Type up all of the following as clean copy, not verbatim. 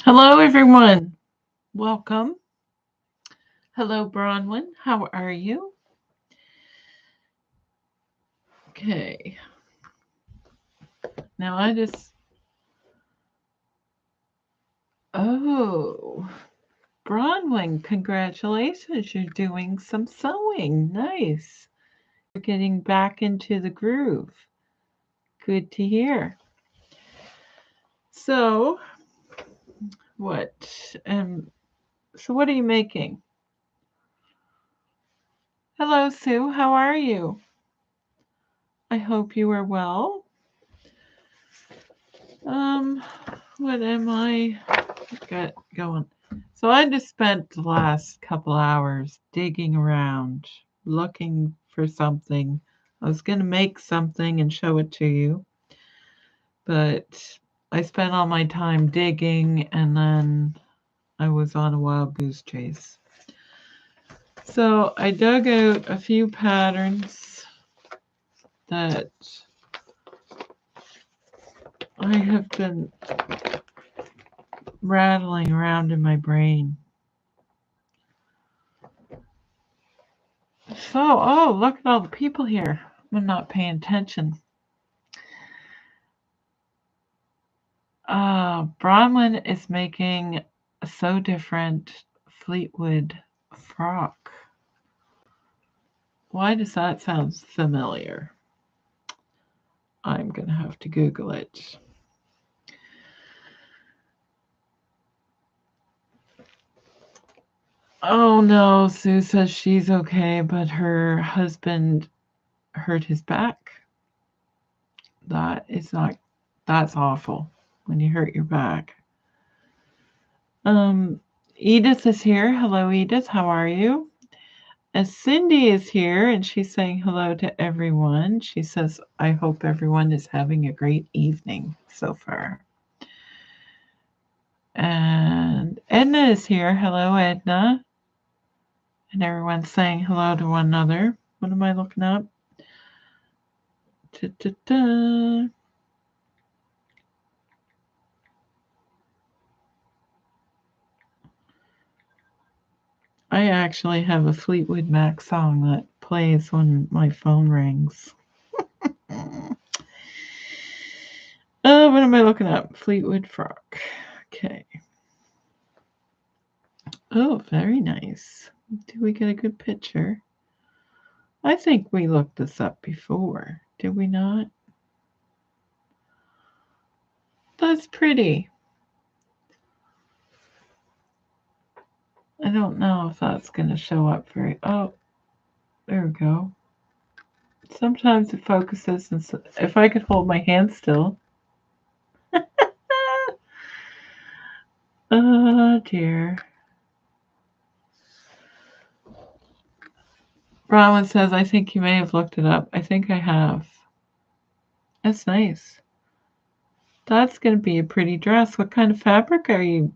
Hello, everyone. Welcome. Hello, Bronwyn. How are you? Okay. Now I just. Oh, Bronwyn, congratulations. You're doing some sewing. Nice. You're getting back into the groove. Good to hear. So, what? Um, what are you making? Hello, Sue. How are you? I hope you are well. Um, what am I got going? So I just spent the last couple hours digging around, looking for something. I was going to make something and show it to you, but I spent all my time digging and then I was on a wild goose chase. So I dug out a few patterns that I have been rattling around in my brain. So, oh, look at all the people here. I'm not paying attention. Bronwyn is making a so different Fleetwood frock. Why does that sound familiar? I'm going to have to Google it. Oh no, Sue says she's okay, but her husband hurt his back. That is not, that's awful when you hurt your back. Edith is here. Hello, Edith. How are you? And Cindy is here and she's saying hello to everyone. She says, I hope everyone is having a great evening so far. And Edna is here. Hello, Edna. And everyone's saying hello to one another. What am I looking up? Da-da-da. I actually have a Fleetwood Mac song that plays when my phone rings. What am I looking up? Fleetwood frock. Okay. Oh, very nice. Did we get a good picture? I think we looked this up before. Did we not? That's pretty. I don't know if that's going to show up very... Oh, there we go. Sometimes it focuses. And so, if I could hold my hand still. Oh, dear. Rowan says, I think you may have looked it up. I think I have. That's nice. That's going to be a pretty dress. What kind of fabric are you...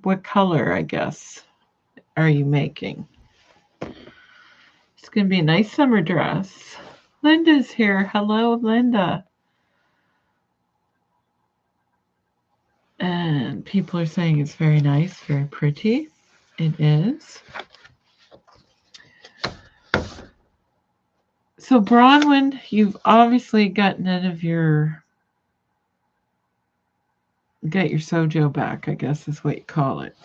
What color, I guess, are you making? It's going to be a nice summer dress. Linda's here. Hello, Linda. And people are saying it's very nice, very pretty. It is. So, Bronwyn, you've obviously gotten rid of get your sojo back, I guess is what you call it.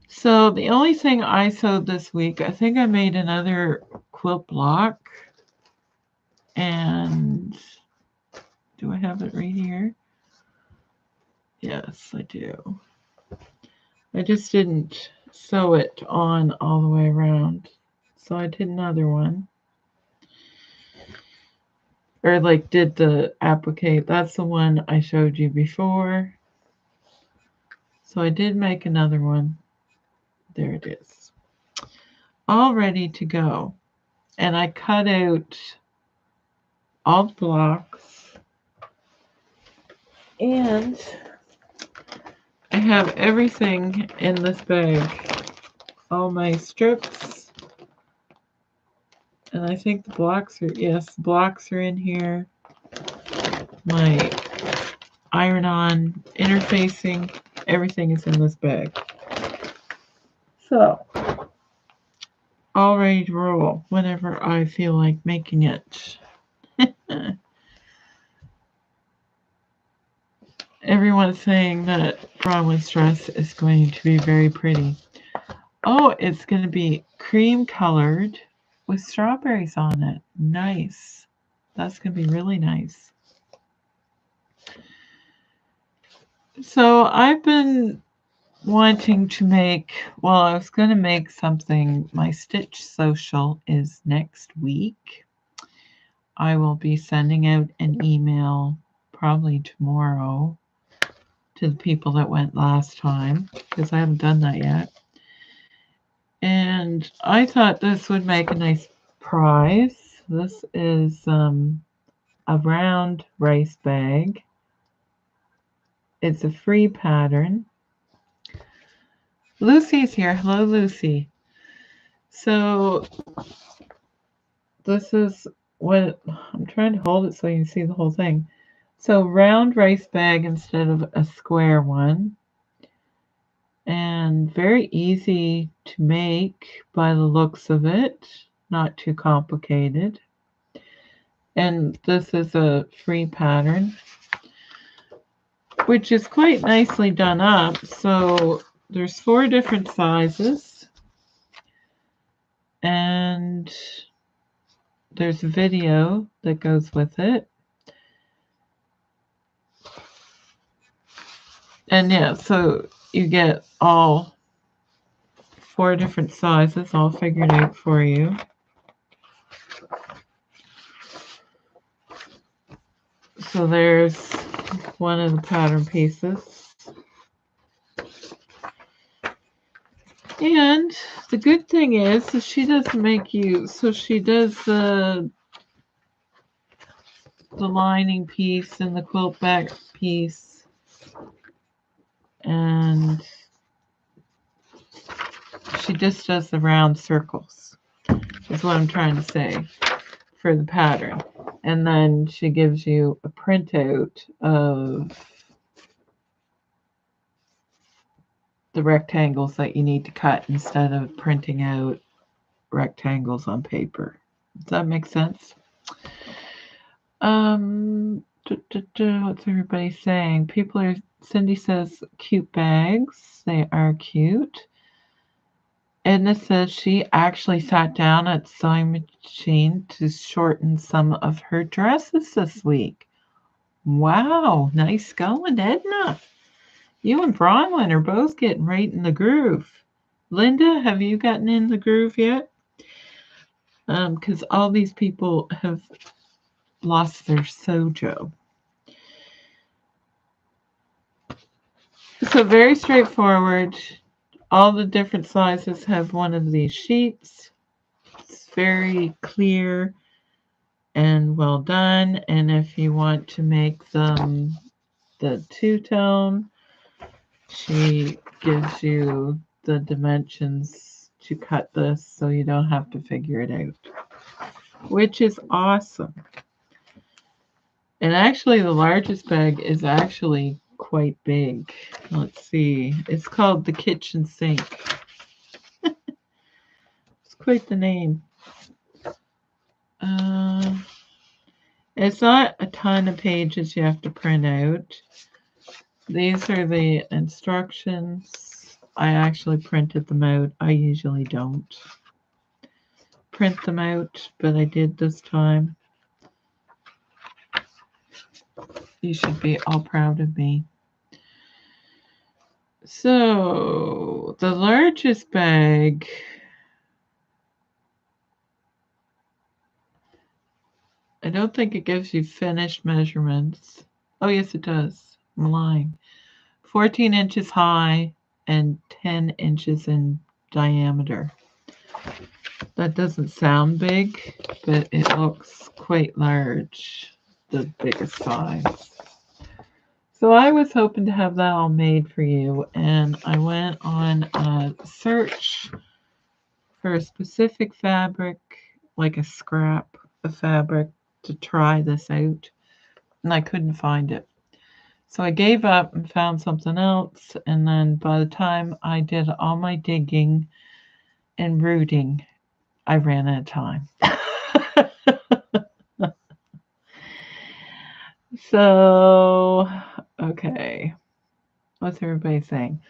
So the only thing I sewed this week, I think I made another quilt block. And do I have it right here? Yes, I do. I just didn't sew it on all the way around. So I did another one. Or like did the applique. That's the one I showed you before. So I did make another one. There it is. All ready to go. And I cut out all the blocks. And I have everything in this bag. All my strips. And I think the blocks are, yes, the blocks are in here. My iron-on, interfacing, everything is in this bag. So, all ready to roll whenever I feel like making it. Everyone's saying that Bronwyn's dress is going to be very pretty. Oh, it's going to be cream colored with strawberries on it. Nice. That's going to be really nice. So I've been wanting to make, well, I was going to make something. My Stitch Social is next week. I will be sending out an email probably tomorrow to the people that went last time, because I haven't done that yet. And I thought this would make a nice prize. This is a round rice bag. It's a free pattern. Lucy's here. Hello, Lucy. So this is what I'm trying to hold it so you can see the whole thing. So round rice bag instead of a square one. And very easy to make by the looks of it. Not too complicated. And this is a free pattern, which is quite nicely done up. So there's 4 different sizes, and there's a video that goes with it. And yeah, so you get all 4 different sizes all figured out for you. So there's one of the pattern pieces. And the good thing is she doesn't make you, so she does the lining piece and the quilt back piece, and she just does the round circles, is what I'm trying to say, for the pattern. And then she gives you a printout of the rectangles that you need to cut instead of printing out rectangles on paper. Does that make sense? What's everybody saying? Cindy says cute bags. They are cute. Edna says she actually sat down at the sewing machine to shorten some of her dresses this week. Wow, nice going, Edna. You and Bronwyn are both getting right in the groove. Linda, have you gotten in the groove yet? Because all these people have lost their sojo. So very straightforward. All the different sizes have one of these sheets. It's very clear and well done. And if you want to make them the two-tone, she gives you the dimensions to cut this so you don't have to figure it out, which is awesome. And actually the largest bag is actually quite big. Let's see. It's called the kitchen sink. It's quite the name. It's not a ton of pages you have to print out. These are the instructions. I actually printed them out. I usually don't print them out, but I did this time. You should be all proud of me. So, the largest bag, I don't think it gives you finished measurements. Oh, yes, it does. I'm lying. 14 inches high and 10 inches in diameter. That doesn't sound big, but it looks quite large, the biggest size. So I was hoping to have that all made for you, and I went on a search for a specific fabric, like a scrap of fabric, to try this out, and I couldn't find it. So I gave up and found something else. And then by the time I did all my digging and rooting, I ran out of time. So, okay. What's everybody saying?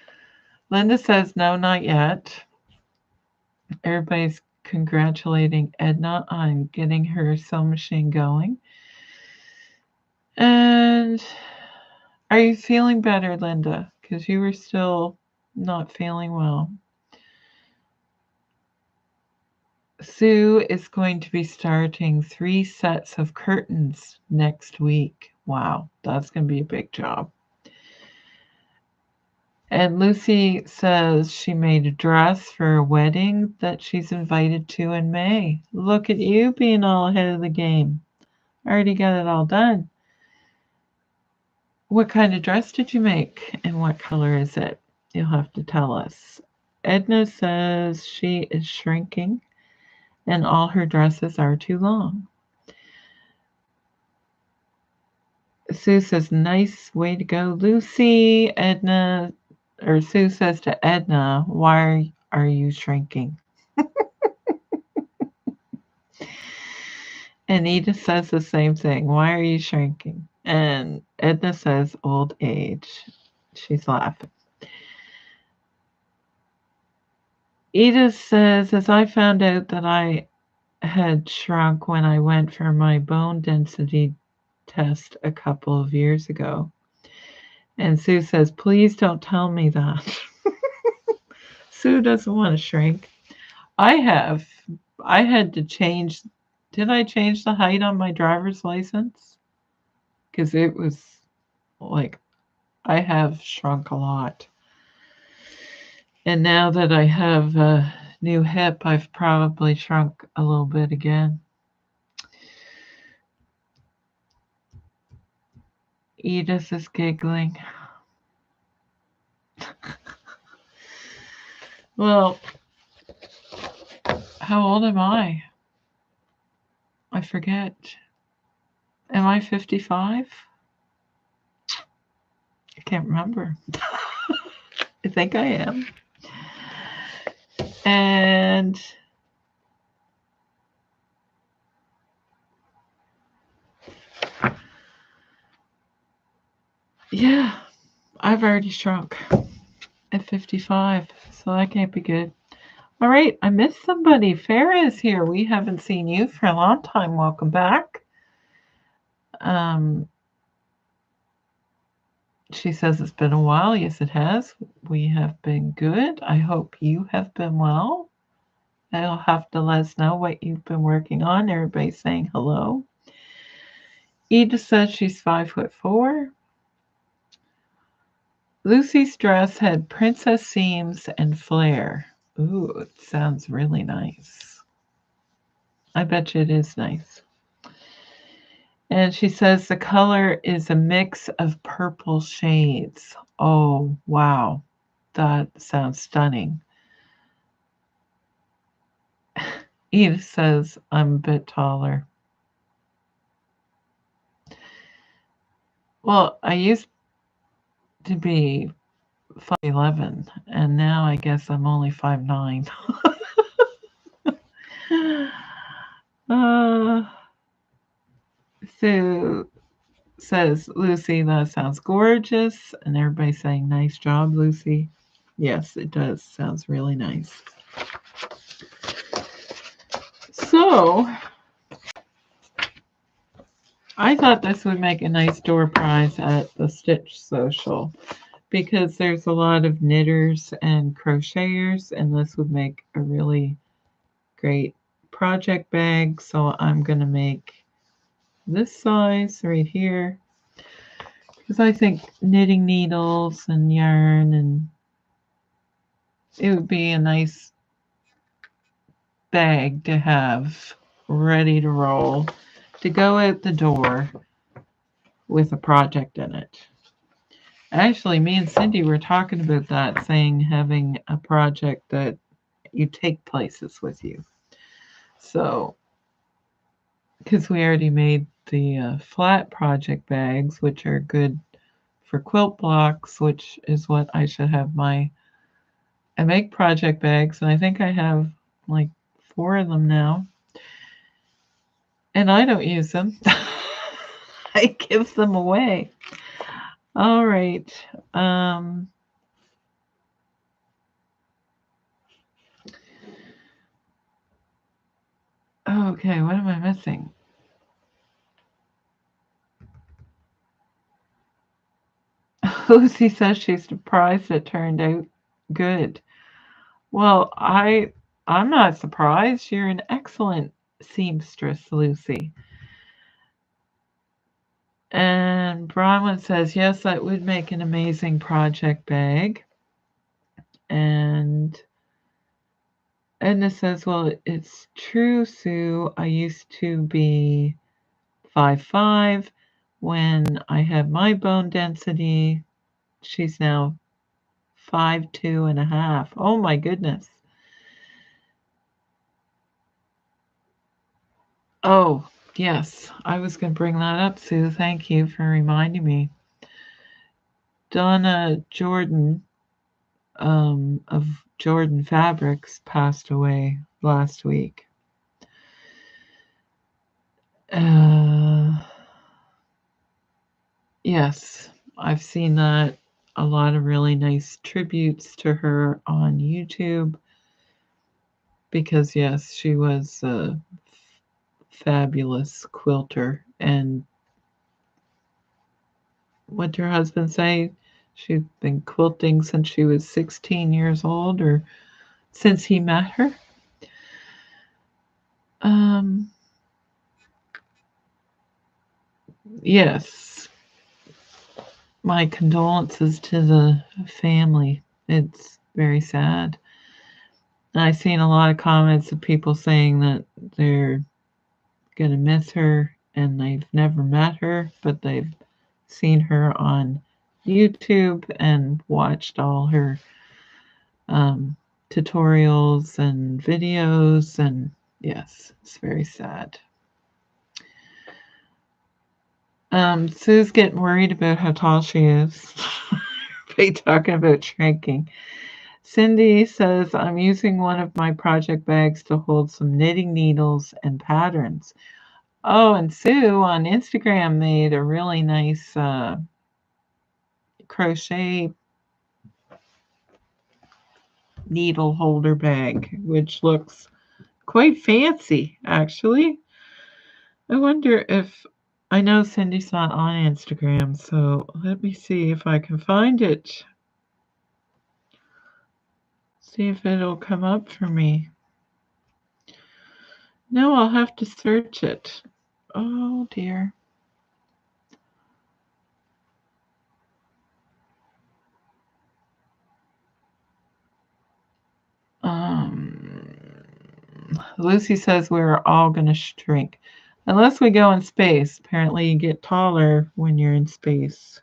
Linda says, no, not yet. Everybody's congratulating Edna on getting her sewing machine going. And are you feeling better, Linda? Because you were still not feeling well. Sue is going to be starting 3 sets of curtains next week. Wow, that's going to be a big job. And Lucy says she made a dress for a wedding that she's invited to in May. Look at you being all ahead of the game. Already got it all done. What kind of dress did you make and what color is it? You'll have to tell us. Edna says she is shrinking and all her dresses are too long. Sue says, nice way to go, Lucy. Edna, or Sue says to Edna, why are you shrinking? And Edith says the same thing. Why are you shrinking? And Edna says, old age. She's laughing. Edith says, as I found out that I had shrunk when I went for my bone density test a couple of years ago. And Sue says, please don't tell me that. Sue doesn't want to shrink. I had to change. Did I change the height on my driver's license? Because it was like, I have shrunk a lot. And now that I have a new hip, I've probably shrunk a little bit again. Edith is giggling. Well, how old am I? I forget. Am I 55? I can't remember. I think I am. And yeah, I've already shrunk at 55, so that can't be good. All right, I missed somebody. Farah is here. We haven't seen you for a long time. Welcome back. She says it's been a while. Yes, it has. We have been good. I hope you have been well. You'll have to let us know what you've been working on. Everybody's saying hello. Edith says she's 5'4". Lucy's dress had princess seams and flare. Ooh, it sounds really nice. I bet you it is nice. And she says the color is a mix of purple shades. Oh, wow. That sounds stunning. Edith says I'm a bit taller. Well, I used to be 5'11", and now I guess I'm only 5'9". Sue says, Lucy, that sounds gorgeous. And everybody's saying, nice job, Lucy. Yes, it does. Sounds really nice. So, I thought this would make a nice door prize at the Stitch Social because there's a lot of knitters and crocheters, and this would make a really great project bag. So I'm going to make this size right here because I think knitting needles and yarn, and it would be a nice bag to have ready to roll to go out the door with a project in it. Actually, me and Cindy were talking about that, saying having a project that you take places with you. So, because we already made the flat project bags, which are good for quilt blocks, which is what I should have I make project bags, and I think I have like 4 of them now. And I don't use them. I give them away. All right. Okay, what am I missing? Lucy says she's surprised it turned out good. Well, I'm not surprised. You're an excellent seamstress, Lucy. And Bronwyn says, yes, that would make an amazing project bag. And Edna says, well, it's true, Sue. I used to be 5'5". When I had my bone density, she's now 5'2.5". Oh my goodness. Oh, yes. I was going to bring that up, Sue. Thank you for reminding me. Donna Jordan of Jordan Fabrics passed away last week. Yes, I've seen that. A lot of really nice tributes to her on YouTube because, yes, she was a fabulous quilter. And what did her husband say? She's been quilting since she was 16 years old, or since he met her. Yes. My condolences to the family. It's very sad. I've seen a lot of comments of people saying that they're going to miss her and they've never met her, but they've seen her on YouTube and watched all her tutorials and videos, and yes, it's very sad. Sue's getting worried about how tall she is. Be talking about shrinking. Cindy says, I'm using one of my project bags to hold some knitting needles and patterns. Oh, and Sue on Instagram made a really nice crochet needle holder bag, which looks quite fancy, actually. I wonder if, I know Cindy's not on Instagram, so let me see if I can find it. See if it'll come up for me. No, I'll have to search it. Oh dear. Lucy says we're all going to shrink. Unless we go in space. Apparently you get taller when you're in space.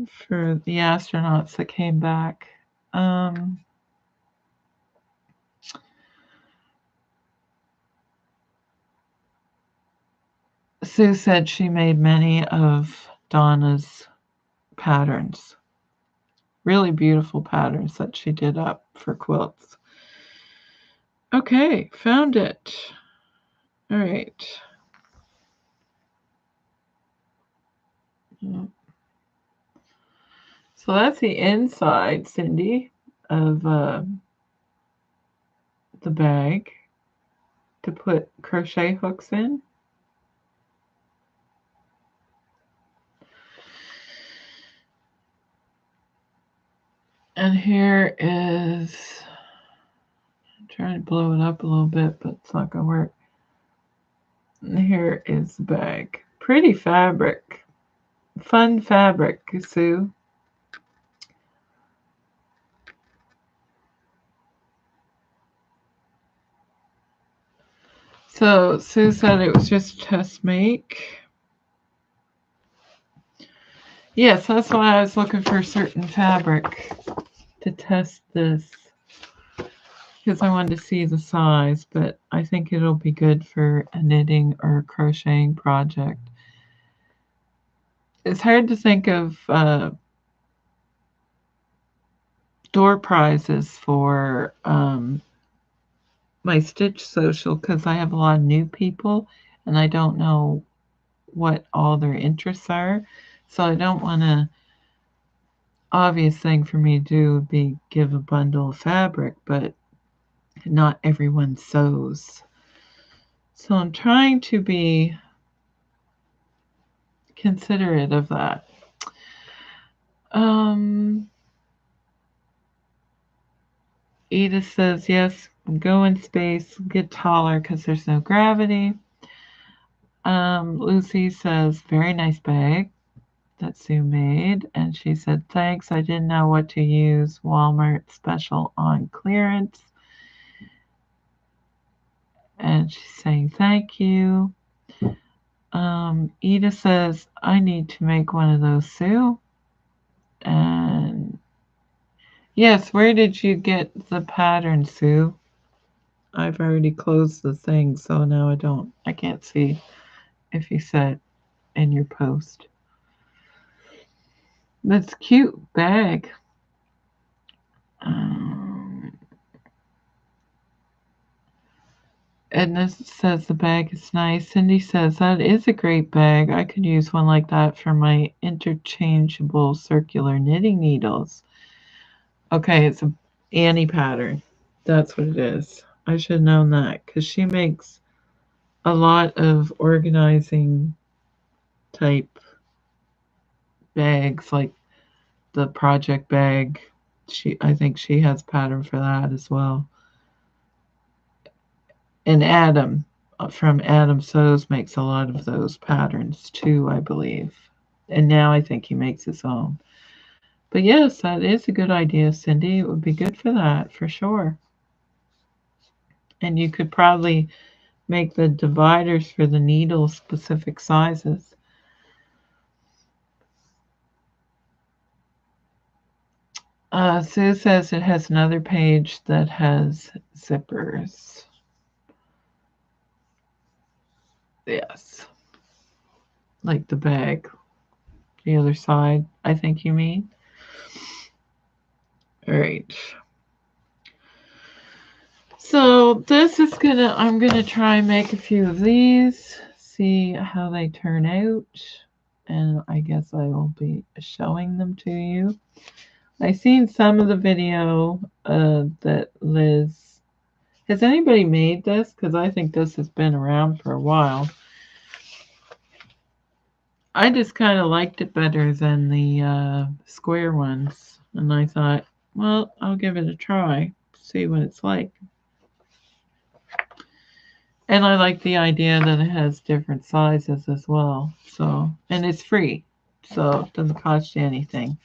For the astronauts that came back. Sue said she made many of Donna's patterns. Really beautiful patterns that she did up for quilts. Okay, found it. All right. So that's the inside, Cindy, of the bag to put crochet hooks in. And here is, I'm trying to blow it up a little bit, but it's not going to work. And here is the bag. Pretty fabric. Fun fabric, Sue. So Sue said it was just test make. Yes, that's why I was looking for certain fabric to test this, because I wanted to see the size, but I think it'll be good for a knitting or crocheting project. it's hard to think of door prizes for my Stitch social because I have a lot of new people and I don't know what all their interests are. So I don't want to. Obvious thing for me to do would be give a bundle of fabric, but not everyone sews. So I'm trying to be considerate of that. Um, Edith says, yes, go in space, get taller because there's no gravity. Lucy says, very nice bag that Sue made. And she said, thanks. I didn't know what to use. Walmart special on clearance. And she's saying, thank you. Edith says, I need to make one of those, Sue. And yes, where did you get the pattern, Sue? I've already closed the thing, so now I can't see if you said in your post. That's cute bag. Edna says the bag is nice. Cindy says that is a great bag. I could use one like that for my interchangeable circular knitting needles. Okay, it's a Annie pattern. That's what it is. I should have known that because she makes a lot of organizing type bags, like the project bag. I think she has pattern for that as well. And Adam from Adam Sews makes a lot of those patterns too, I believe. And now I think he makes his own. But yes, that is a good idea, Cindy. It would be good for that, for sure. And you could probably make the dividers for the needle specific sizes. Sue says it has another page that has zippers. Yes. Like the bag. The other side, I think you mean. All right. So this is I'm gonna try and make a few of these, see how they turn out, and I guess I will be showing them to you. I've seen some of the video that Liz. Has anybody made this? Because I think this has been around for a while. I just kind of liked it better than the square ones, and I thought, well, I'll give it a try, see what it's like. And I like the idea that it has different sizes as well. So, and it's free, so it doesn't cost you anything.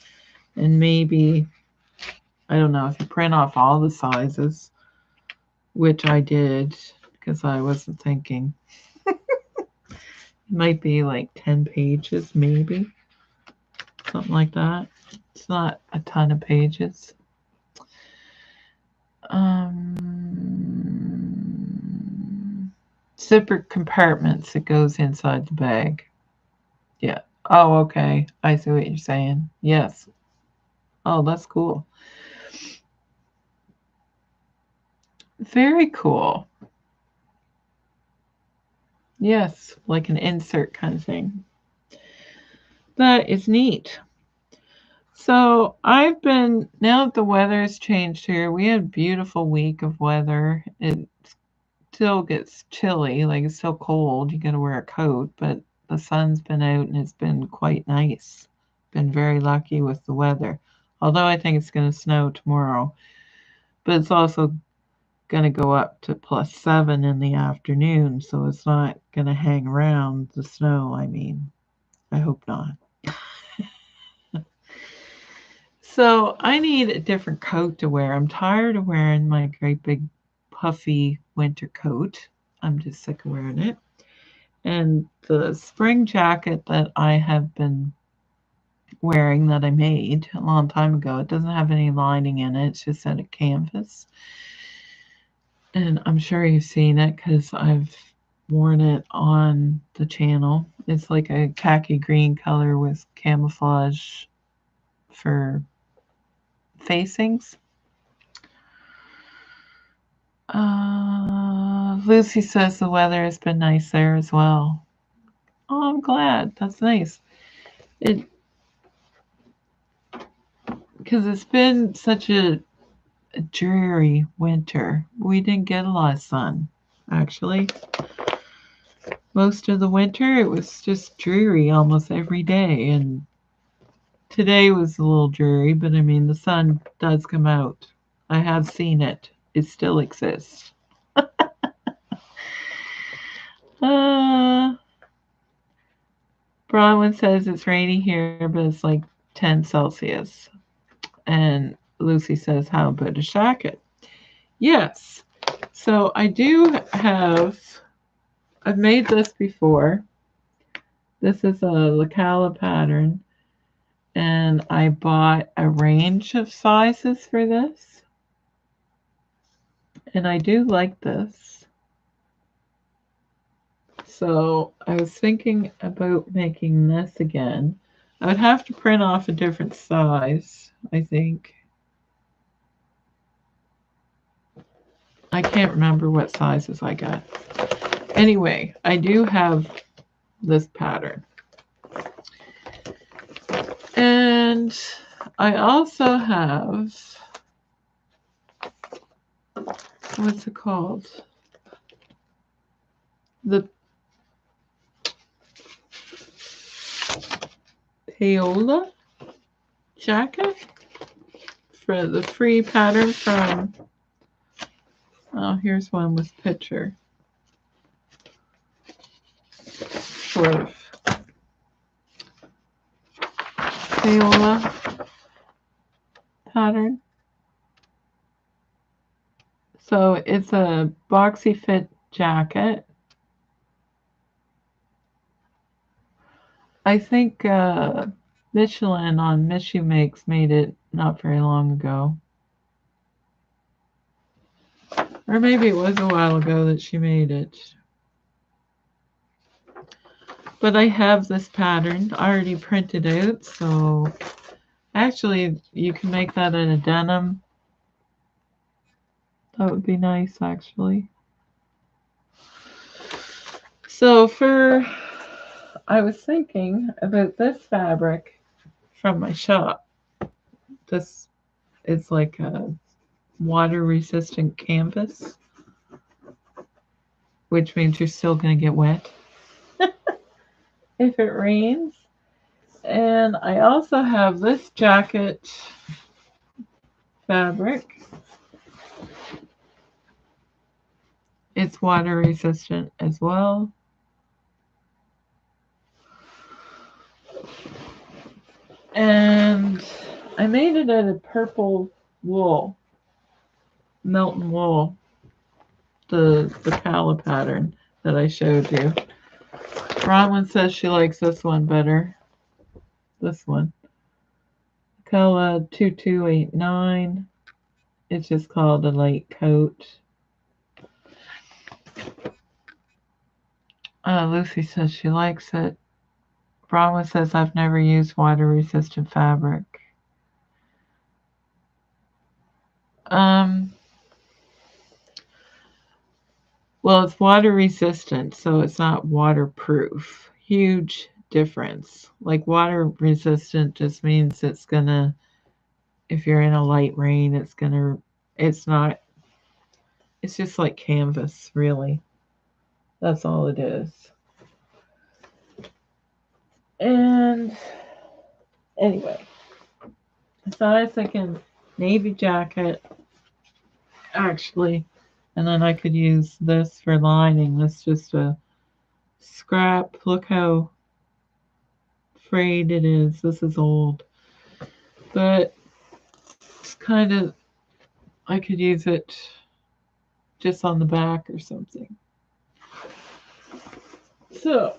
And maybe, I don't know, if you print off all the sizes, which I did because I wasn't thinking, it might be like 10 pages, maybe. Something like that. It's not a ton of pages. Zipper compartments that goes inside the bag. Yeah. Oh, okay. I see what you're saying. Yes. Oh, that's cool. Very cool. Yes, like an insert kind of thing. That is neat. So now that the weather has changed here, we had a beautiful week of weather. It still gets chilly, like it's still cold. You got to wear a coat, but the sun's been out and it's been quite nice. Been very lucky with the weather. Although I think it's going to snow tomorrow, but it's also going to go up to +7 in the afternoon, so it's not going to hang around the snow. I mean, I hope not. So I need a different coat to wear. I'm tired of wearing my great big puffy winter coat. I'm just sick of wearing it. And the spring jacket that I have been wearing that I made a long time ago, it doesn't have any lining in it. It's just out of canvas. And I'm sure you've seen it because I've worn it on the channel. It's like a khaki green color with camouflage for facings. Lucy says the weather has been nice there as well. Oh, I'm glad. That's nice. It because it's been such a dreary winter. We didn't get a lot of sun, actually. Most of the winter, it was just dreary almost every day. And today was a little dreary, but I mean, the sun does come out. I have seen it, it still exists. Uh, Bronwyn says it's rainy here, but it's like 10 Celsius. And Lucy says, how about a jacket? Yes. So I do have, I've made this before. This is a Lacala pattern. And I bought a range of sizes for this. And I do like this. So I was thinking about making this again. I would have to print off a different size, I think. I can't remember what sizes I got. Anyway, I do have this pattern. And I also have, what's it called? The payola jacket for the free pattern from, oh, here's one with picture. Sort of payola pattern. So it's a boxy fit jacket. I think Michelin on Miss You Makes made it not very long ago. Or maybe it was a while ago that she made it. But I have this pattern already printed out, so actually you can make that in a denim. That would be nice, actually. So I was thinking about this fabric from my shop. This is like a water-resistant canvas, which means you're still going to get wet if it rains. And I also have this jacket fabric. It's water resistant as well. And I made it out of purple wool, Melton wool, the Cala pattern that I showed you. Bronwyn says she likes this one better. This one. Cala 2289. It's just called a light coat. Lucy says she likes it. Bronwyn says I've never used water resistant fabric. Well, it's water resistant, so it's not waterproof. Huge difference. Like water resistant just means it's gonna, if you're in a light rain, it's not, it's just like canvas, really. That's all it is. And anyway, so I was thinking navy jacket, actually, and then I could use this for lining. This is just a scrap. Look how frayed it is. This is old. But it's kind of, I could use it just on the back or something. So,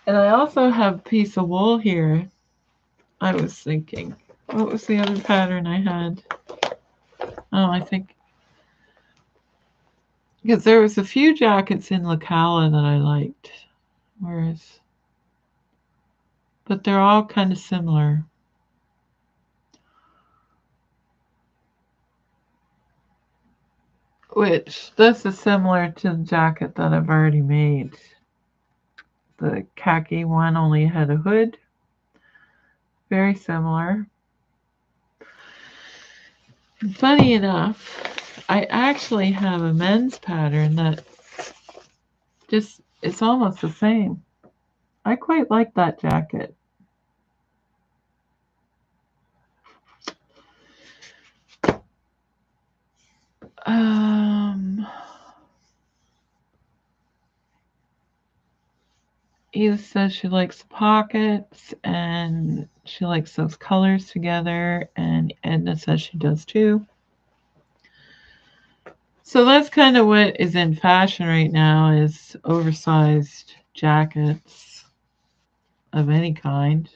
and I also have a piece of wool here. I was thinking, what was the other pattern I had? Oh, I think Because there was a few jackets in Lacala that I liked, but they're all kind of similar. Which this is similar to the jacket that I've already made. The khaki one only had a hood. Very similar. Funny enough, I actually have a men's pattern that it's almost the same. I quite like that jacket. Edith says she likes the pockets and she likes those colors together, and Edna says she does too. So that's kind of what is in fashion right now, is oversized jackets of any kind.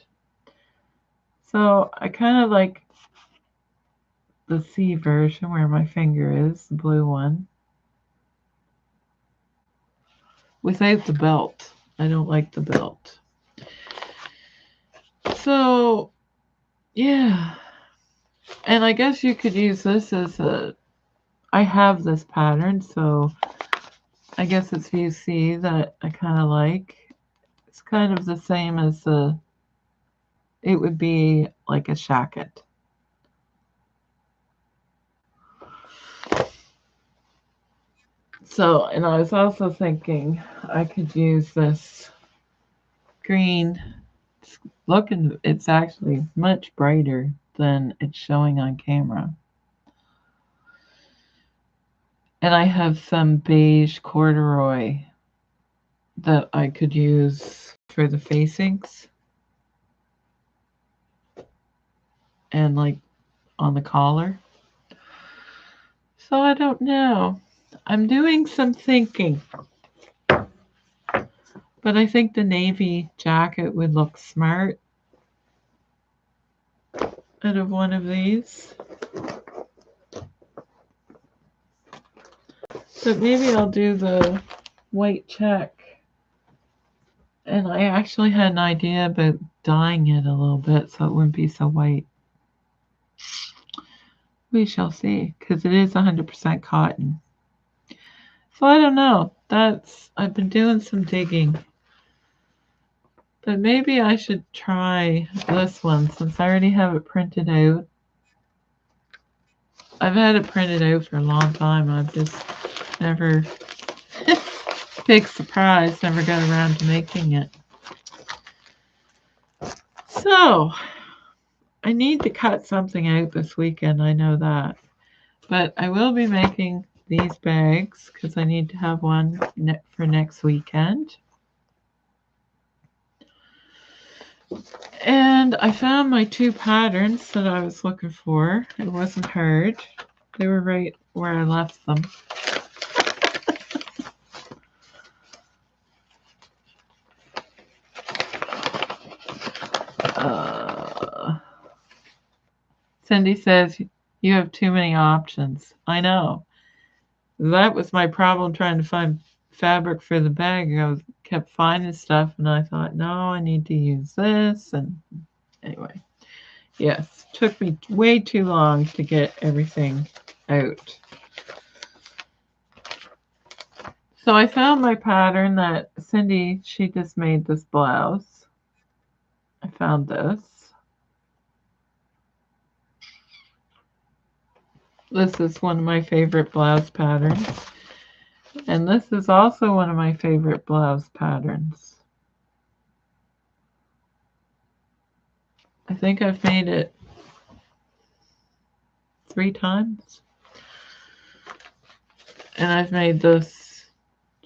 So I kind of like the C version where my finger is, the blue one, without the belt. I don't like the belt. So, yeah. And I guess you could use this as I have this pattern, so I guess it's VC that I kind of like. It's kind of the same as it would be like a shacket. So, and I was also thinking I could use this green. It's actually much brighter than it's showing on camera. And I have some beige corduroy that I could use for the facings. And like on the collar. So I don't know. I'm doing some thinking. But I think the navy jacket would look smart out of one of these. So maybe I'll do the white check. And I actually had an idea about dyeing it a little bit so it wouldn't be so white. We shall see, because it is 100% cotton. So I don't know. I've been doing some digging. But maybe I should try this one since I already have it printed out. I've had it printed out for a long time. I've just never, big surprise, never got around to making it. So, I need to cut something out this weekend, I know that. But I will be making these bags because I need to have one for next weekend. And I found my two patterns that I was looking for. It wasn't hard. They were right where I left them. Cindy says, you have too many options. I know. That was my problem trying to find fabric for the bag. I kept finding stuff and I thought, no, I need to use this. And anyway, yes, took me way too long to get everything out. So I found my pattern that Cindy, she just made this blouse. I found this. This is one of my favorite blouse patterns. And this is also one of my favorite blouse patterns. I think I've made it 3 times. And I've made this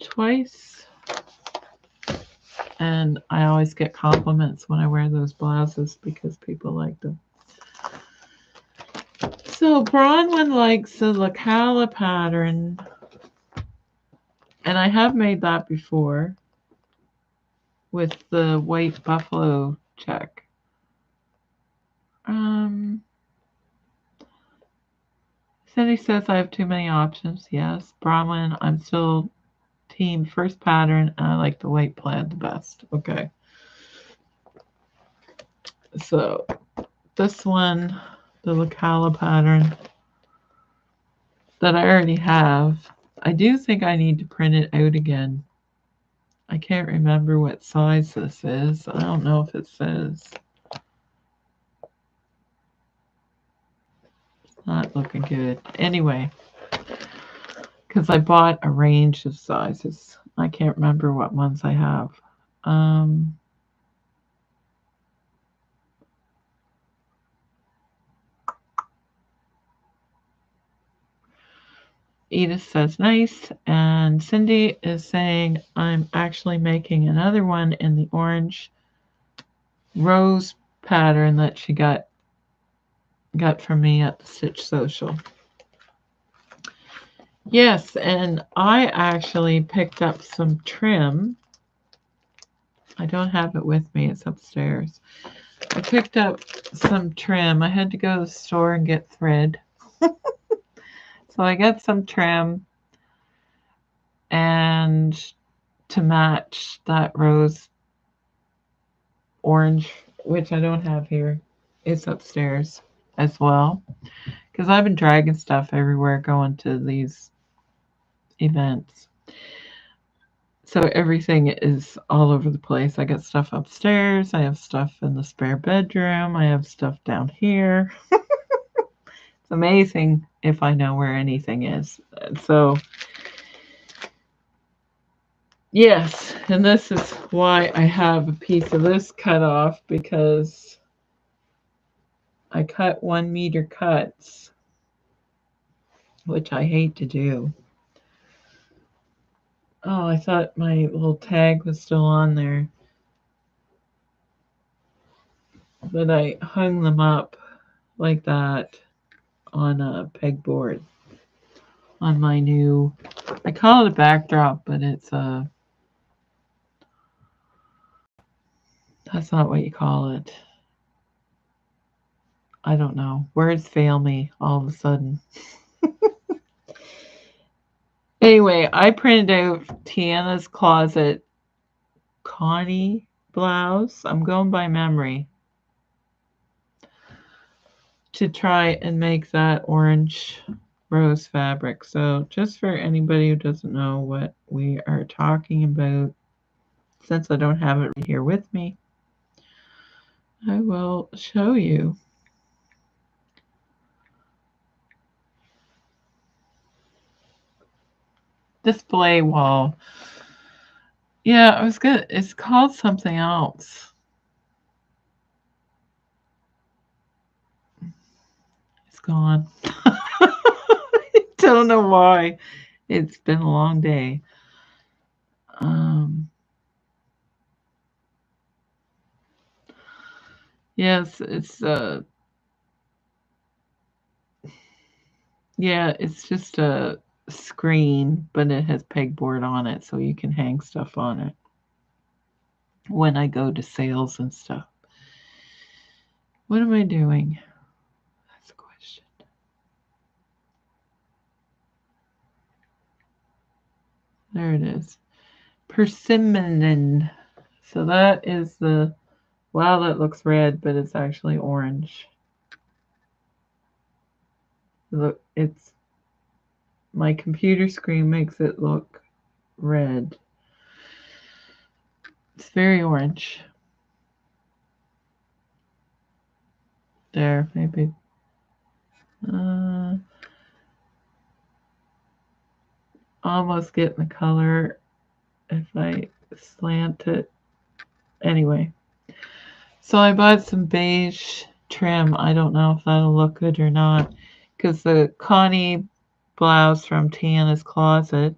twice. And I always get compliments when I wear those blouses because people like them. So Bronwyn likes the Lacala pattern. And I have made that before with the white buffalo check. Cindy says I have too many options. Yes. Bronwyn, I'm still team first pattern, and I like the white plaid the best. Okay. So this one, the Lacala pattern that I already have, I do think I need to print it out again. I can't remember what size this is. I don't know if it says. It's not looking good. Anyway, because I bought a range of sizes. I can't remember what ones I have. Edith says nice, and Cindy is saying I'm actually making another one in the orange rose pattern that she got from me at the Stitch Social. Yes, and I actually picked up some trim. I don't have it with me, it's upstairs. I picked up some trim. I had to go to the store and get thread. So I got some trim and to match that rose orange, which I don't have here. It's upstairs as well. Because I've been dragging stuff everywhere going to these events. So everything is all over the place. I got stuff upstairs. I have stuff in the spare bedroom. I have stuff down here. It's amazing if I know where anything is. So, yes, and this is why I have a piece of this cut off, because I cut 1 meter cuts, which I hate to do. Oh, I thought my little tag was still on there. But I hung them up like that on a pegboard on my new, I call it a backdrop, but it's a, that's not what you call it. I don't know. Words fail me all of a sudden. Anyway, I printed out Tiana's Closet Connie blouse. I'm going by memory to try and make that orange rose fabric. So just for anybody who doesn't know what we are talking about, since I don't have it here with me, I will show you. Display wall. Yeah, I was good. It's called something else. It's gone. I don't know why. It's been a long day. Yes, it's yeah, it's just a screen, but it has pegboard on it, so you can hang stuff on it when I go to sales and stuff. What am I doing? That's the question. There it is. Persimmon. So that is the, wow, that looks red, but it's actually orange. Look, it's, my computer screen makes it look red. It's very orange. There, maybe. Almost getting the color if I slant it. Anyway, so I bought some beige trim. I don't know if that'll look good or not, because the Connie blouse from Tiana's Closet,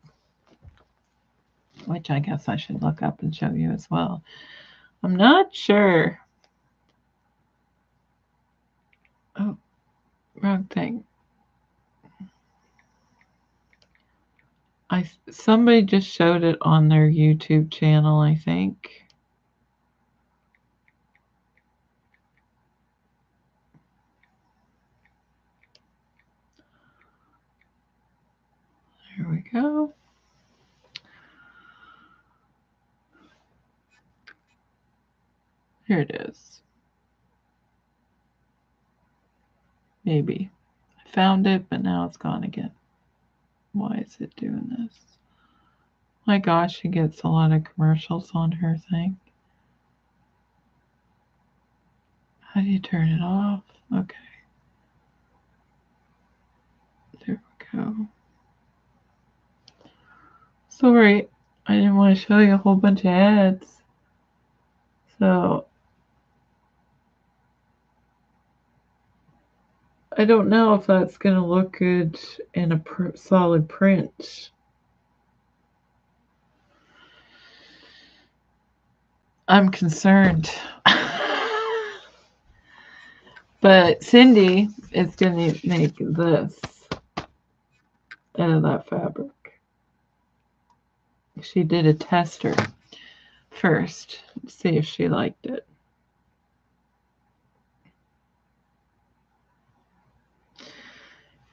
which I guess I should look up and show you as well. I'm not sure. Oh, wrong thing. Somebody just showed it on their YouTube channel, I think. Here we go. Here it is. Maybe. I found it, but now it's gone again. Why is it doing this? My gosh, she gets a lot of commercials on her thing. How do you turn it off? Okay. There we go. Sorry, I didn't want to show you a whole bunch of ads. So, I don't know if that's going to look good in a solid print. I'm concerned. But Cindy is going to make this out of that fabric. She did a tester first, see if she liked it.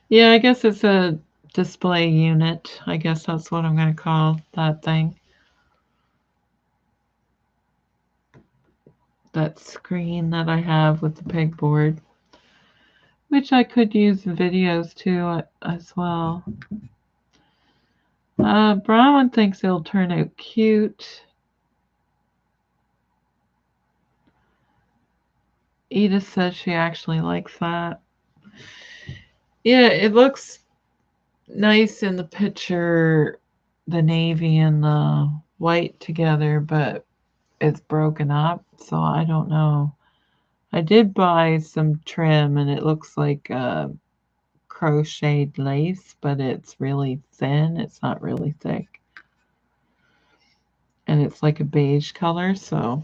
Yeah, I guess it's a display unit. I guess that's what I'm going to call that thing. That screen that I have with the pegboard, which I could use in videos too as well. Brown thinks it'll turn out cute. Edith says she actually likes that. Yeah, it looks nice in the picture, the navy and the white together, but it's broken up, so I don't know. I did buy some trim, and it looks like crocheted lace, but it's really thin. It's not really thick. And it's like a beige color, so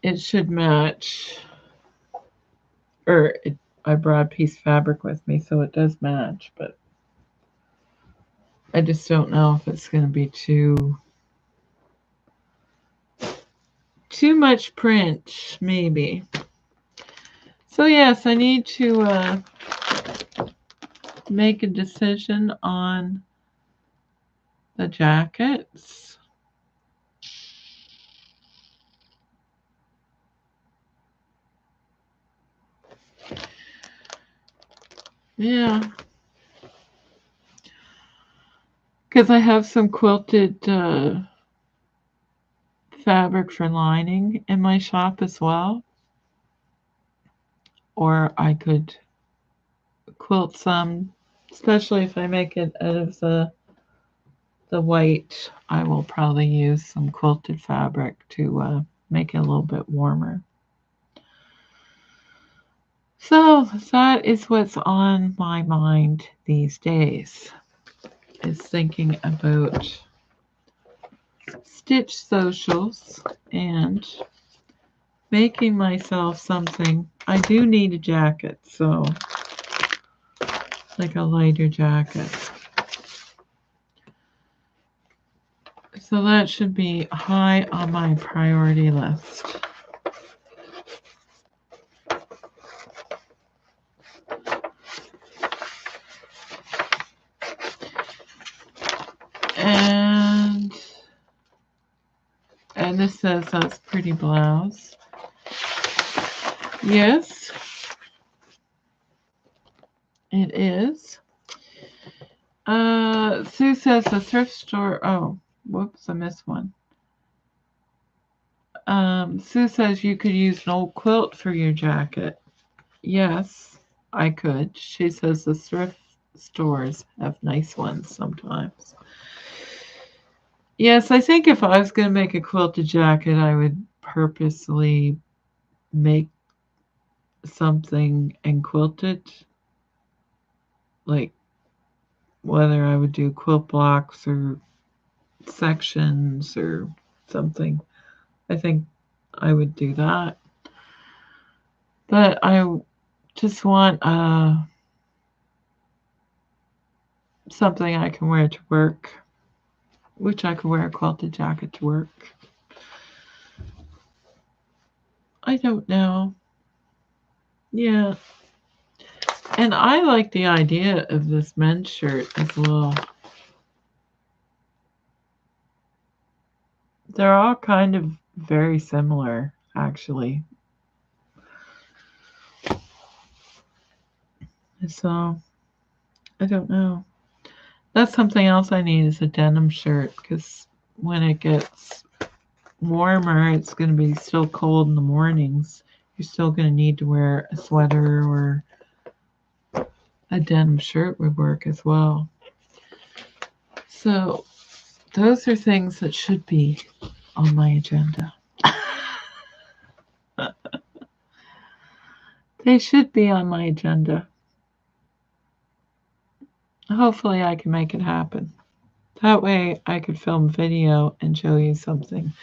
it should match. I brought a piece of fabric with me, so it does match, but I just don't know if it's going to be too much print, maybe. So yes, I need to make a decision on the jackets. Yeah. Because I have some quilted fabric for lining in my shop as well. Or I could quilt some, especially if I make it out of the white. I will probably use some quilted fabric to make it a little bit warmer. So that is what's on my mind these days, is thinking about stitch socials and making myself something. I do need a jacket, so like a lighter jacket. So that should be high on my priority list. And this says that's pretty blouse. Yes, it is. Sue says the thrift store. Oh, whoops, I missed one. Sue says you could use an old quilt for your jacket. Yes, I could. She says the thrift stores have nice ones sometimes. Yes, I think if I was going to make a quilted jacket, I would purposely make something and quilt it. Like whether I would do quilt blocks or sections or something. I think I would do that. But I just want something I can wear to work, which I could wear a quilted jacket to work. I don't know. Yeah. And I like the idea of this men's shirt as well. They're all kind of very similar, actually. So, I don't know. That's something else I need is a denim shirt because when it gets warmer, it's going to be still cold in the mornings. You're still going to need to wear a sweater or a denim shirt would work as well. So, those are things that should be on my agenda. They should be on my agenda. Hopefully, I can make it happen. That way, I could film video and show you something.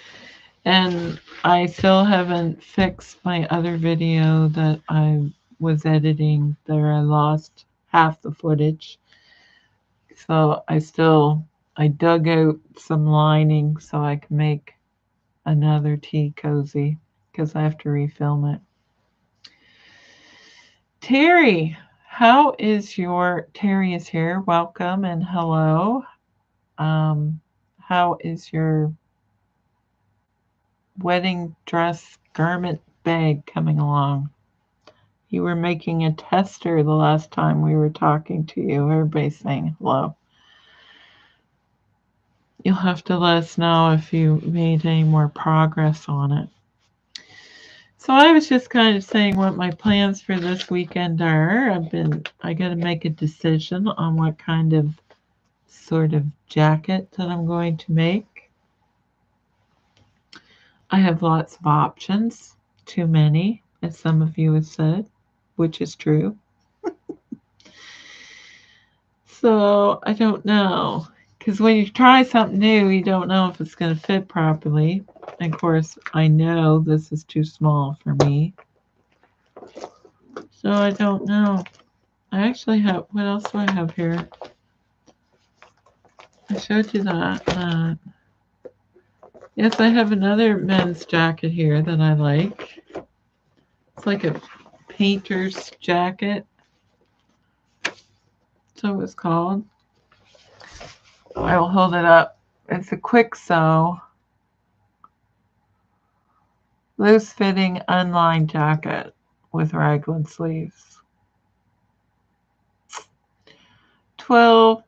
And I still haven't fixed my other video that I was editing. There, I lost half the footage. So I dug out some lining so I can make another tea cozy because I have to refilm it. Terry, how is your Terry is here? Welcome and hello. How is your wedding dress garment bag coming along? You were making a tester the last time we were talking to you. Everybody's saying hello. You'll have to let us know if you made any more progress on it. So I was just kind of saying what my plans for this weekend are. I got to make a decision on what kind of sort of jacket that I'm going to make. I have lots of options, too many, as some of you have said, which is true. So I don't know. Because when you try something new, you don't know if it's going to fit properly. And of course, I know this is too small for me. So I don't know. I actually have, what else do I have here? I showed you that. Yes, I have another men's jacket here that I like. It's like a painter's jacket. So it's called. I will hold it up. It's a quick sew, loose fitting, unlined jacket with raglan sleeves. 12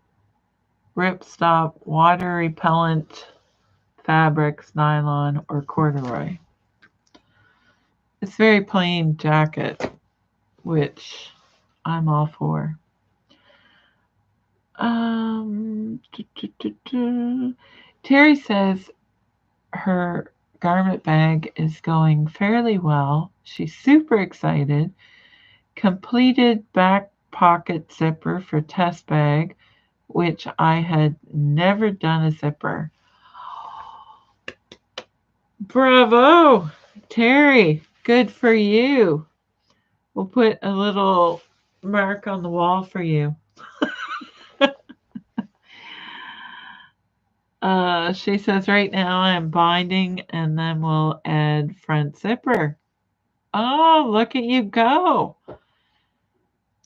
ripstop water repellent fabrics, nylon or corduroy. It's very plain jacket, which I'm all for. Terry says her garment bag is going fairly well. She's super excited. Completed back pocket zipper for test bag, which I had never done a zipper. Bravo, Terry. Good for you. We'll put a little mark on the wall for you. She says right now I'm binding and then we'll add front zipper. Oh, look at you go.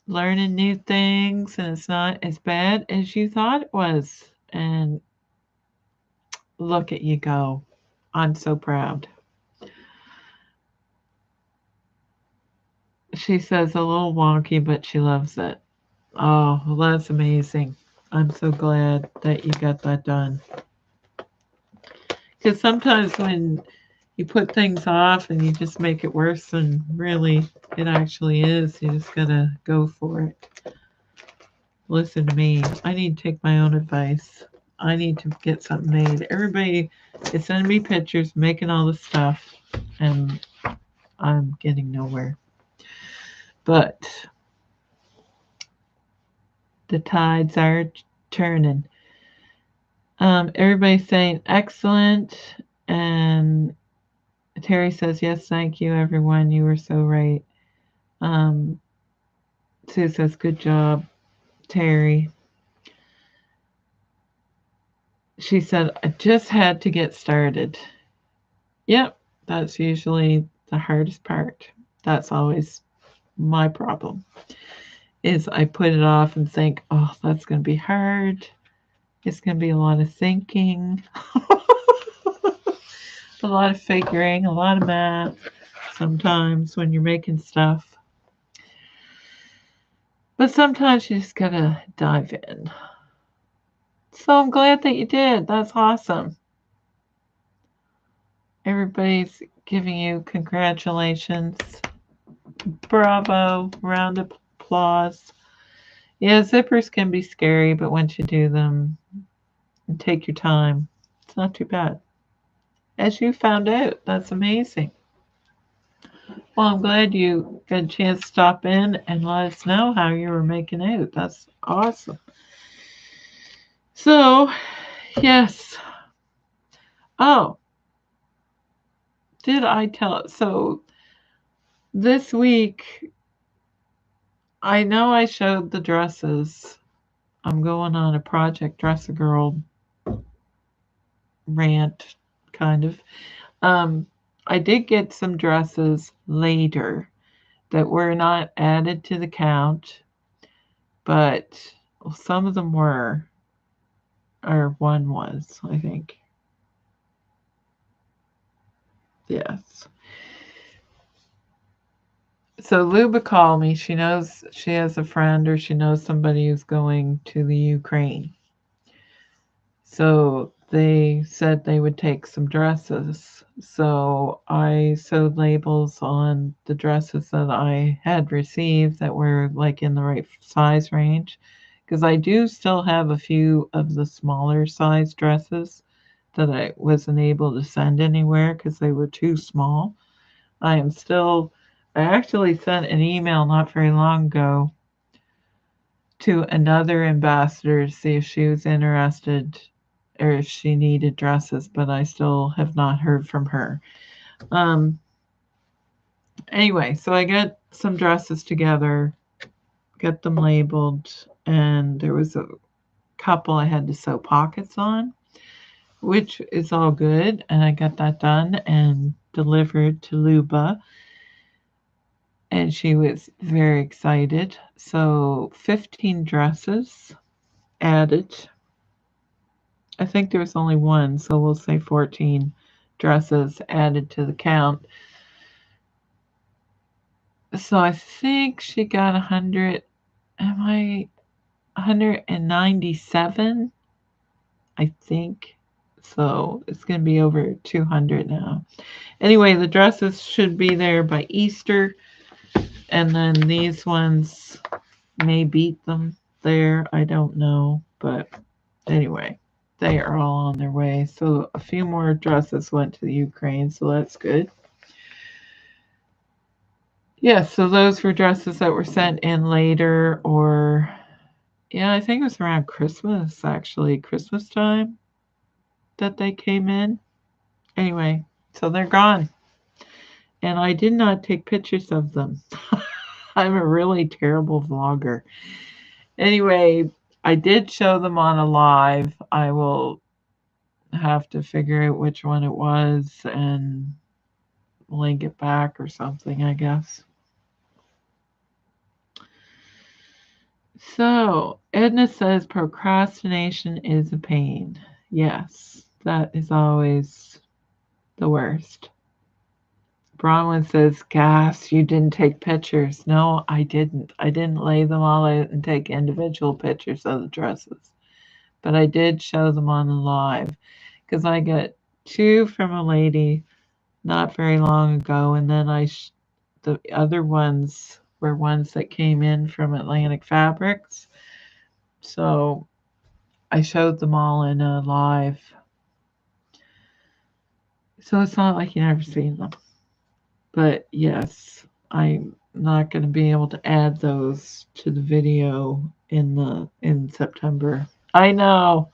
Learning new things and it's not as bad as you thought it was. And look at you go. I'm so proud. She says a little wonky, but she loves it. Oh, well, that's amazing. I'm so glad that you got that done. Because sometimes when you put things off and you just make it worse than really it actually is, you just gotta go for it. Listen to me. I need to take my own advice. I need to get something made. Everybody is sending me pictures, making all this stuff, and I'm getting nowhere. But the tides are turning. Everybody's saying excellent, and Terry says yes, thank you, everyone. You were so right. Sue says good job, Terry. She said I just had to get started. Yep, that's usually the hardest part. That's always my problem. is I put it off and think, oh, that's going to be hard. It's going to be a lot of thinking, a lot of figuring, a lot of math sometimes when you're making stuff. But sometimes you just got to dive in. So I'm glad that you did. That's awesome. Everybody's giving you congratulations. Bravo. Round of applause. Yeah, zippers can be scary, but once you do them and take your time, it's not too bad. As you found out, that's amazing. Well, I'm glad you got a chance to stop in and let us know how you were making out. That's awesome. So, yes. Oh, did I tell? So, this week, I know I showed the dresses. I'm going on a Project Dress a Girl rant, kind of. Um, I did get some dresses later that were not added to the count, but some of them were, or one was, I think. Yes. So Luba called me. She knows she has a friend or she knows somebody who's going to the Ukraine. So they said they would take some dresses. So I sewed labels on the dresses that I had received that were like in the right size range. Because I do still have a few of the smaller size dresses that I wasn't able to send anywhere because they were too small. I am still, I actually sent an email not very long ago to another ambassador to see if she was interested or if she needed dresses, but I still have not heard from her. Um, anyway, so I got some dresses together, got them labeled, and there was a couple I had to sew pockets on, which is all good, and I got that done and delivered to Luba, and she was very excited. So 15 dresses added. I think there was only one, so we'll say 14 dresses added to the count. So I think she got 100. Am I 197? I think. So it's going to be over 200 now. Anyway, the dresses should be there by Easter. And then these ones may beat them there. I don't know. But anyway, they are all on their way. So a few more dresses went to the Ukraine. So that's good. Yeah, so those were dresses that were sent in later or yeah, I think it was around Christmas actually, Christmas time that they came in. Anyway, so they're gone. And I did not take pictures of them. I'm a really terrible vlogger. Anyway, I did show them on a live. I will have to figure out which one it was and link it back or something, I guess. So, Edna says procrastination is a pain. Yes, that is always the worst. Bronwyn says, gas, you didn't take pictures. No, I didn't. I didn't lay them all out and take individual pictures of the dresses. But I did show them on the live because I got two from a lady not very long ago, and then the other ones were ones that came in from Atlantic Fabrics. So I showed them all in a live. So it's not like you never seen them. But yes, I'm not going to be able to add those to the video in September. I know.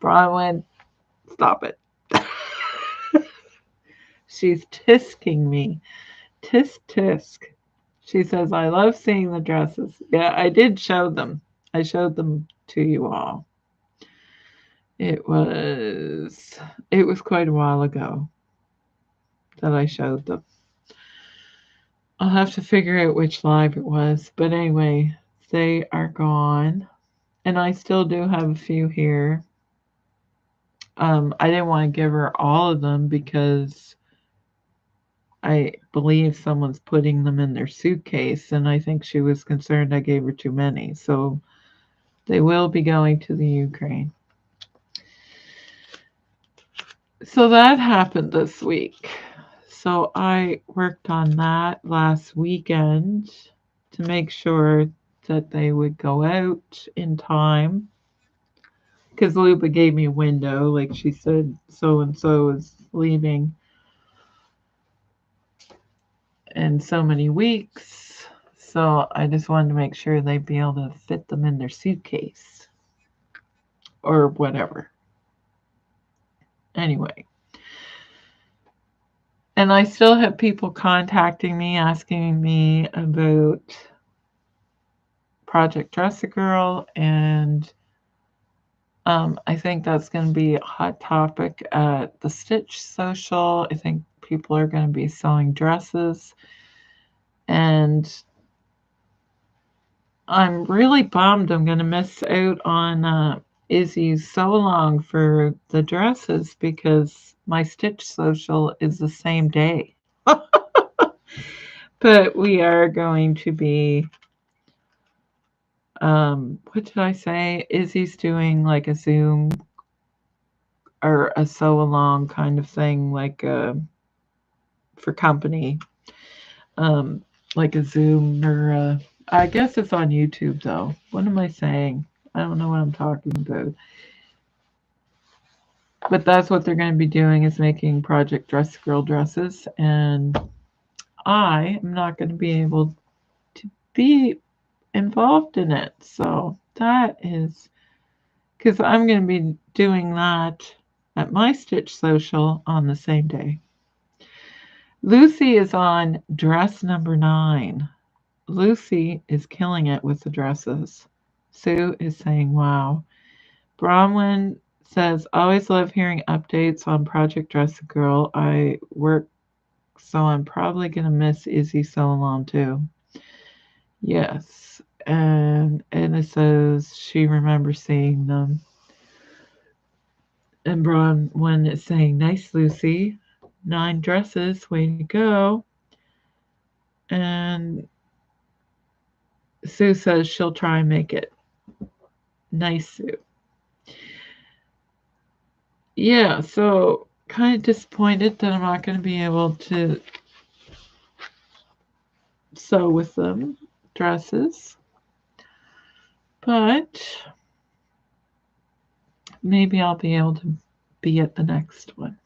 Bronwyn, stop it. She's tisking me. Tisk tisk. She says, I love seeing the dresses. Yeah, I did show them. I showed them to you all. It was quite a while ago that I showed them. I'll have to figure out which live it was. But anyway, they are gone. And I still do have a few here. I didn't want to give her all of them because I believe someone's putting them in their suitcase, and I think she was concerned I gave her too many. So they will be going to the Ukraine. So that happened this week. So I worked on that last weekend to make sure that they would go out in time. Because Luba gave me a window, like she said, so and so is leaving in so many weeks. So I just wanted to make sure they'd be able to fit them in their suitcase or whatever. Anyway. And I still have people contacting me, asking me about Project Dress a Girl, and I think that's going to be a hot topic at the Stitch Social. I think people are going to be sewing dresses, and I'm really bummed I'm going to miss out on Izzy's sew along for the dresses because my Stitch Social is the same day. But we are going to be, what did I say? Izzy's doing like a Zoom or a sew along kind of thing, like for company, like a Zoom or I guess it's on YouTube though. What am I saying? I don't know what I'm talking about. But that's what they're going to be doing is making Project Dress Girl dresses, and I am not going to be able to be involved in it. So that is because I'm going to be doing that at my Stitch Social on the same day. Lucy is on dress number 9. Lucy is killing it with the dresses. Sue is saying, wow. Bronwyn says, always love hearing updates on Project Dress a Girl. I work, so I'm probably going to miss Izzy so long too. Yes. And it says she remembers seeing them. And Bronwyn is saying, nice, Lucy. 9 dresses. Way to go. And Sue says she'll try and make it. Nice, Sue. Yeah, so kind of disappointed that I'm not going to be able to sew with them dresses. But maybe I'll be able to be at the next one.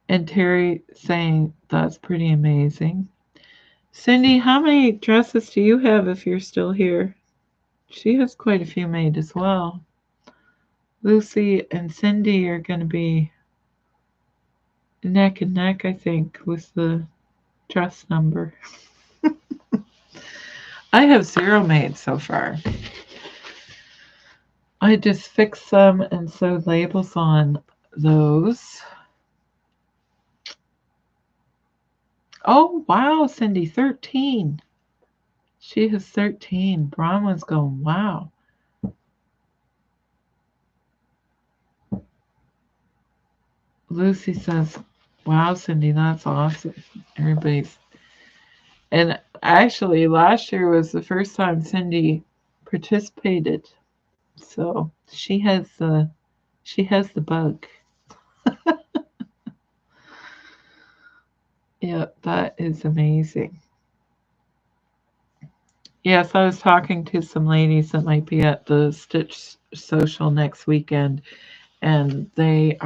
And Terry saying that's pretty amazing. Cindy, how many dresses do you have if you're still here? She has quite a few made as well. Lucy and Cindy are going to be neck and neck, I think, with the dress number. I have 0 made so far. I just fixed them and sewed labels on those. Oh, wow, Cindy, 13. She has 13. Bronwyn's going, wow. Lucy says, wow, Cindy, that's awesome. Everybody's. And actually, last year was the first time Cindy participated. So she has the bug. Yeah, that is amazing. Yes, I was talking to some ladies that might be at the Stitch Social next weekend, and they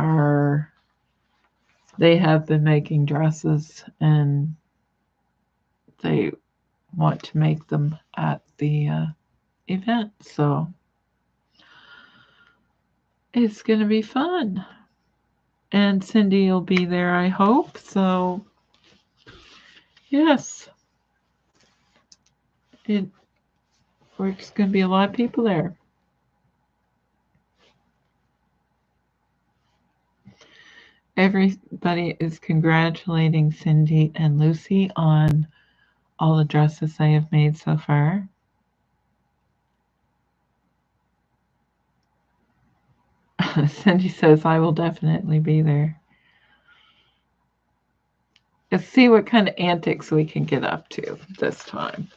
have been making dresses, and they want to make them at the event. So it's going to be fun. And Cindy will be there, I hope. So, yes. There's going to be a lot of people there. Everybody is congratulating Cindy and Lucy on all the dresses they have made so far. Cindy says, I will definitely be there. Let's see what kind of antics we can get up to this time.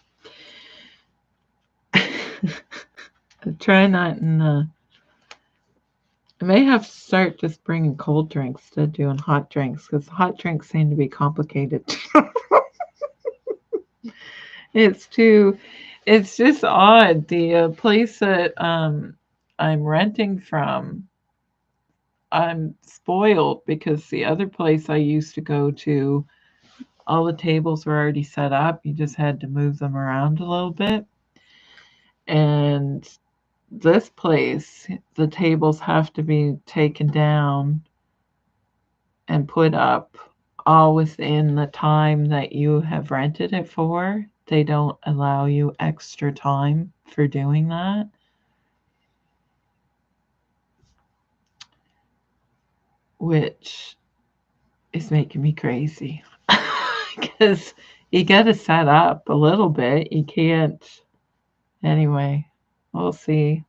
Try not and I may have to start just bringing cold drinks instead of doing hot drinks because hot drinks seem to be complicated. It's just odd. The place that I'm renting from, I'm spoiled because the other place I used to go to, all the tables were already set up. You just had to move them around a little bit. And this place, the tables have to be taken down and put up all within the time that you have rented it for. They don't allow you extra time for doing that. Which is making me crazy. Because you got to set up a little bit. You can't. Anyway, we'll see.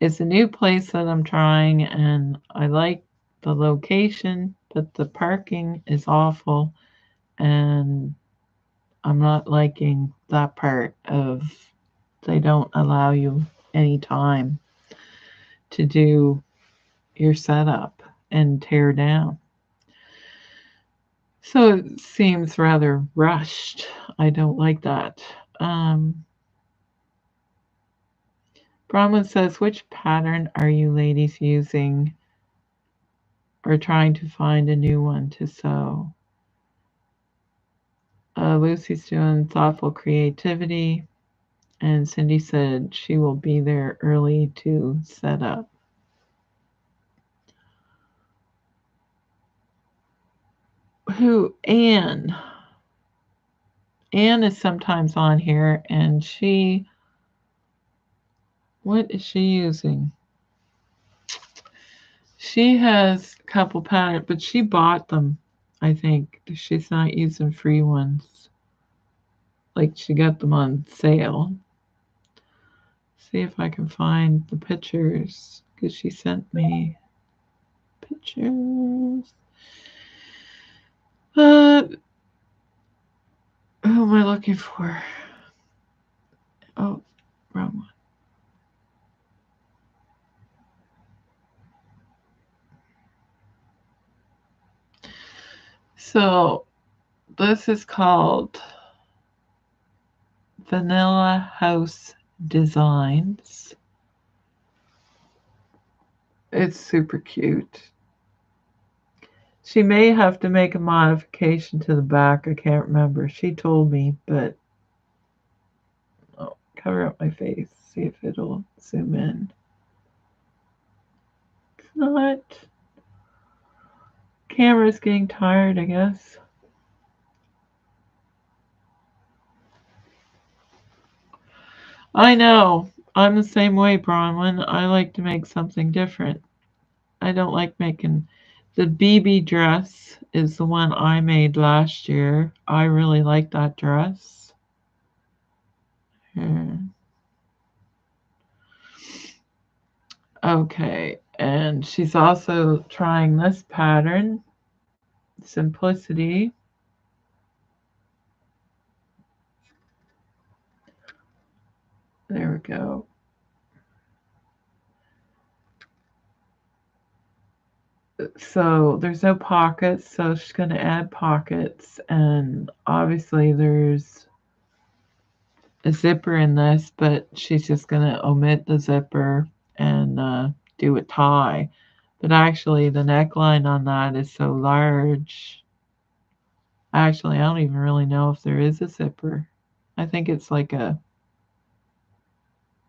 It's a new place that I'm trying, and I like the location, but the parking is awful, and I'm not liking that part of they don't allow you any time to do your setup and tear down. So it seems rather rushed. I don't like that. Brahma says, which pattern are you ladies using or trying to find a new one to sew? Lucy's doing thoughtful creativity, and Cindy said she will be there early to set up. Who? Anne. Anne is sometimes on here, and what is she using? She has a couple patterns, but she bought them, I think. She's not using free ones. Like she got them on sale. See if I can find the pictures, because she sent me pictures. Who am I looking for? Oh, wrong one. So this is called Vanilla House Designs. It's super cute. She may have to make a modification to the back. I can't remember. She told me, but I'll cover up my face, see if it'll zoom in. It's not. Camera's getting tired, I guess. I know. I'm the same way, Bronwyn. I like to make something different. I don't like making the BB dress is the one I made last year. I really like that dress. Okay, and she's also trying this pattern, Simplicity. There we go. So there's no pockets, so she's going to add pockets, and obviously there's a zipper in this, but she's just going to omit the zipper and do a tie. But actually the neckline on that is so large. Actually, I don't even really know if there is a zipper. I think it's like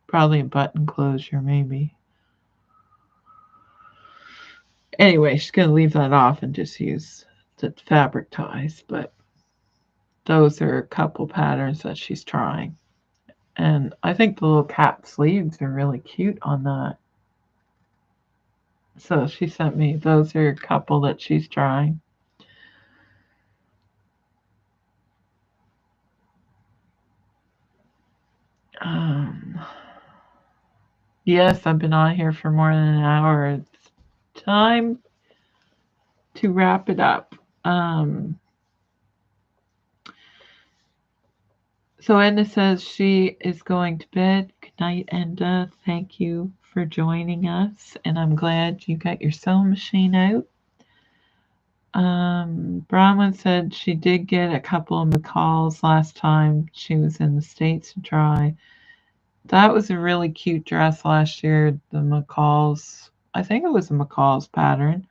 probably a button closure, maybe. Anyway, she's going to leave that off and just use the fabric ties, but those are a couple patterns that she's trying. And I think the little cap sleeves are really cute on that. So she sent me, those are a couple that she's trying. Yes, I've been on here for more than an hour. It's time to wrap it up. So Edna says she is going to bed. Good night, Edna. Thank you for joining us, and I'm glad you got your sewing machine out. Bronwyn said she did get a couple of McCalls last time she was in the States to try. That was a really cute dress last year, the McCalls. I think it was a McCalls pattern.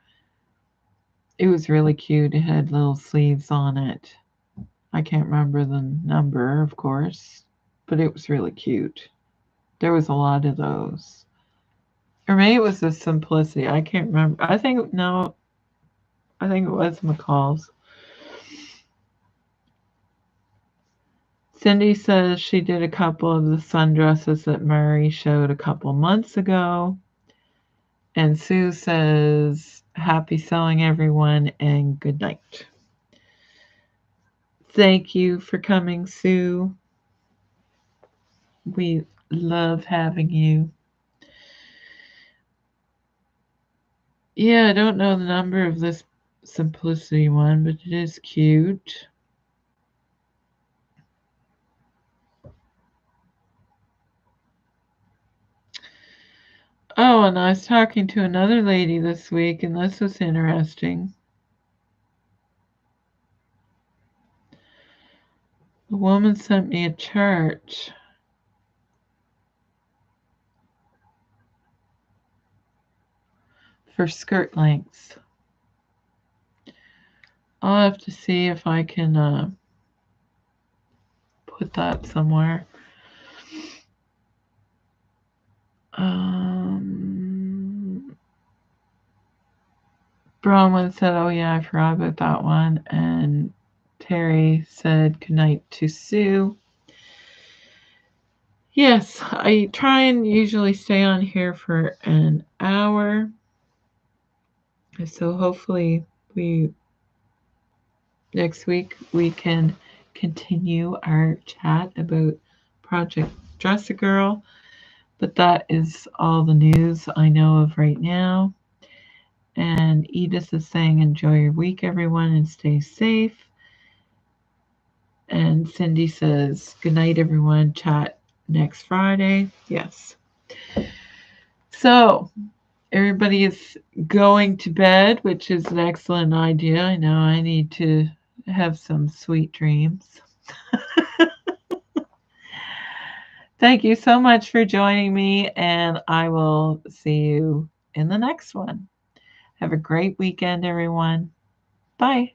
It was really cute. It had little sleeves on it. I can't remember the number, of course, but it was really cute. There was a lot of those. Or maybe it was the Simplicity. I can't remember. I think it was McCall's. Cindy says she did a couple of the sundresses that Murray showed a couple months ago. And Sue says, happy sewing, everyone, and good night. Thank you for coming, Sue. We love having you. Yeah, I don't know the number of this Simplicity one, but it is cute. Oh, and I was talking to another lady this week, and this was interesting. The woman sent me a chart for skirt lengths. I'll have to see if I can put that somewhere. Bronwyn said, oh yeah, I forgot about that one. And Terry said goodnight to Sue. Yes, I try and usually stay on here for an hour. So hopefully next week we can continue our chat about Project Dress a Girl. But that is all the news I know of right now. And Edith is saying, enjoy your week, everyone, and stay safe. And Cindy says, good night, everyone. Chat next Friday. Yes. So everybody is going to bed, which is an excellent idea. I know I need to have some sweet dreams. Thank you so much for joining me, and I will see you in the next one. Have a great weekend, everyone. Bye.